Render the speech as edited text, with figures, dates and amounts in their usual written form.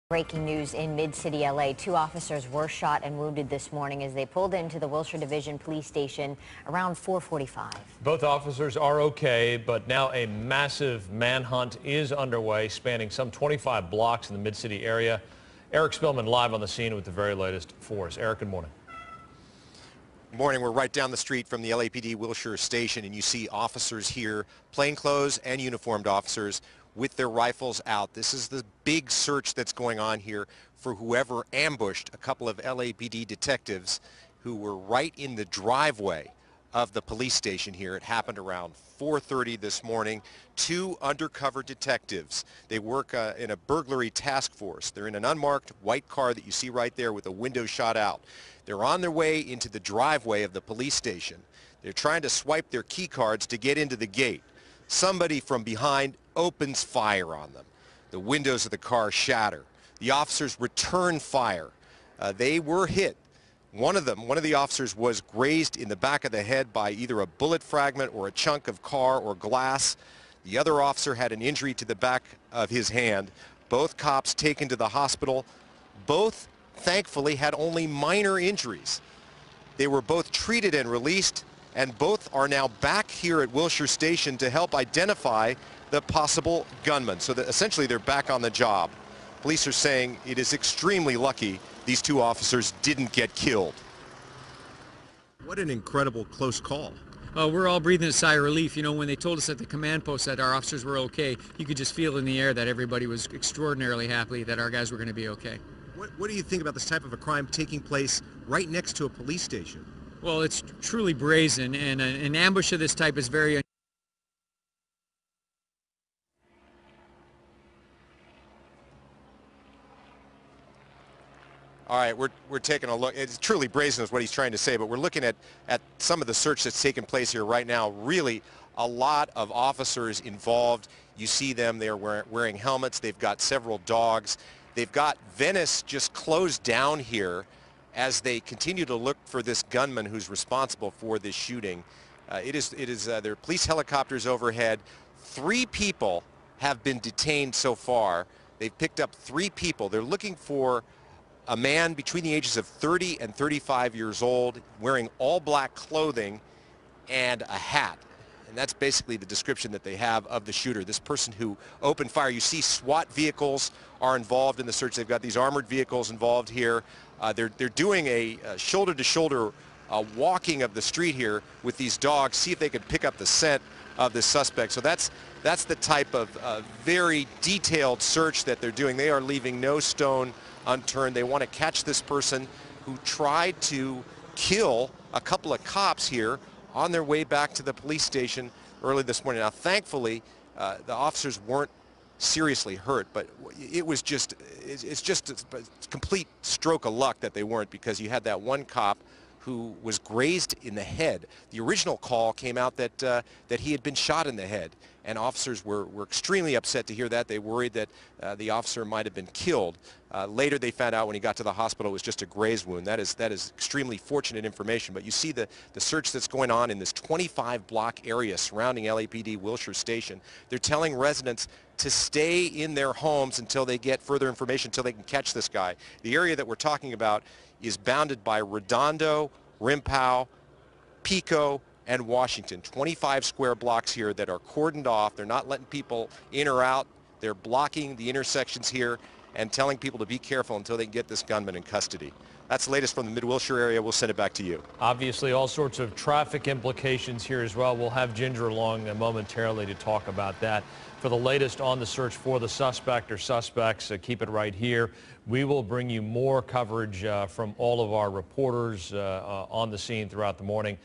Breaking news in mid-city LA. 2 officers were shot and wounded this morning as they pulled into the Wilshire Division Police Station around 4:45. Both officers are okay, but now a massive manhunt is underway, spanning some 25 blocks in the mid-city area. Eric Spillman live on the scene with the very latest for us. Eric, good morning. Good morning. We're right down the street from the LAPD Wilshire Station, and you see officers here, plainclothes and uniformed officers, with their rifles out. This is the big search that's going on here for whoever ambushed a couple of LAPD detectives who were right in the driveway of the police station here. It happened around 4:30 this morning. 2 undercover detectives. They work in a burglary task force. They're in an unmarked white car that you see right there with the window shot out. They're on their way into the driveway of the police station. They're trying to swipe their key cards to get into the gate. Somebody from behind opens fire on them. The windows of the car shatter. The officers return fire. They were hit. One of the officers was grazed in the back of the head by either a bullet fragment or a chunk of car or glass. The other officer had an injury to the back of his hand. Both cops taken to the hospital. Both, thankfully, had only minor injuries. They were both treated and released, and both are now back here at Wilshire Station to help identify the possible gunman. So that essentially they're back on the job. Police are saying it is extremely lucky these 2 officers didn't get killed. What an incredible close call. We're all breathing a sigh of relief. You know, when they told us at the command post that our officers were okay, you could just feel in the air that everybody was extraordinarily happy that our guys were going to be okay. What do you think about this type of a crime taking place right next to a police station? Well, it's truly brazen, and an ambush of this type is very All right, we're taking a look. It's truly brazen is what he's trying to say, but we're looking at some of the search that's taking place here right now. Really a lot of officers involved. You see them, they're wearing helmets. They've got several dogs. They've got Venice just closed down here as they continue to look for this gunman who's responsible for this shooting. There are police helicopters overhead. 3 people have been detained so far. They've picked up 3 people. They're looking for a man between the ages of 30 and 35 years old, wearing all black clothing and a hat. And that's basically the description that they have of the shooter, this person who opened fire. You see SWAT vehicles are involved in the search. They've got these armored vehicles involved here. They're doing a shoulder-to-shoulder walking of the street here with these dogs, see if they can pick up the scent of the suspect. So that's the type of very detailed search that they're doing. They are leaving no stone unturned. They want to catch this person who tried to kill a couple of cops here on their way back to the police station early this morning. Now, thankfully, the officers weren't seriously hurt, but it's just a complete stroke of luck that they weren't, because you had that one cop who was grazed in the head. The original call came out that he had been shot in the head, and officers were extremely upset to hear that. They worried that the officer might have been killed. Later they found out when he got to the hospital it was just a graze wound. That is extremely fortunate information. But you see the search that's going on in this 25-block area surrounding LAPD Wilshire Station. They're telling residents to stay in their homes until they get further information, until they can catch this guy. The area that we're talking about is bounded by Redondo, Rimpau, Pico, and Washington. 25 square blocks here that are cordoned off. They're not letting people in or out. They're blocking the intersections here and telling people to be careful until they can get this gunman in custody. That's the latest from the Mid-Wilshire area. We'll send it back to you. Obviously, all sorts of traffic implications here as well. We'll have Ginger along momentarily to talk about that. For the latest on the search for the suspect or suspects, keep it right here. We will bring you more coverage from all of our reporters on the scene throughout the morning.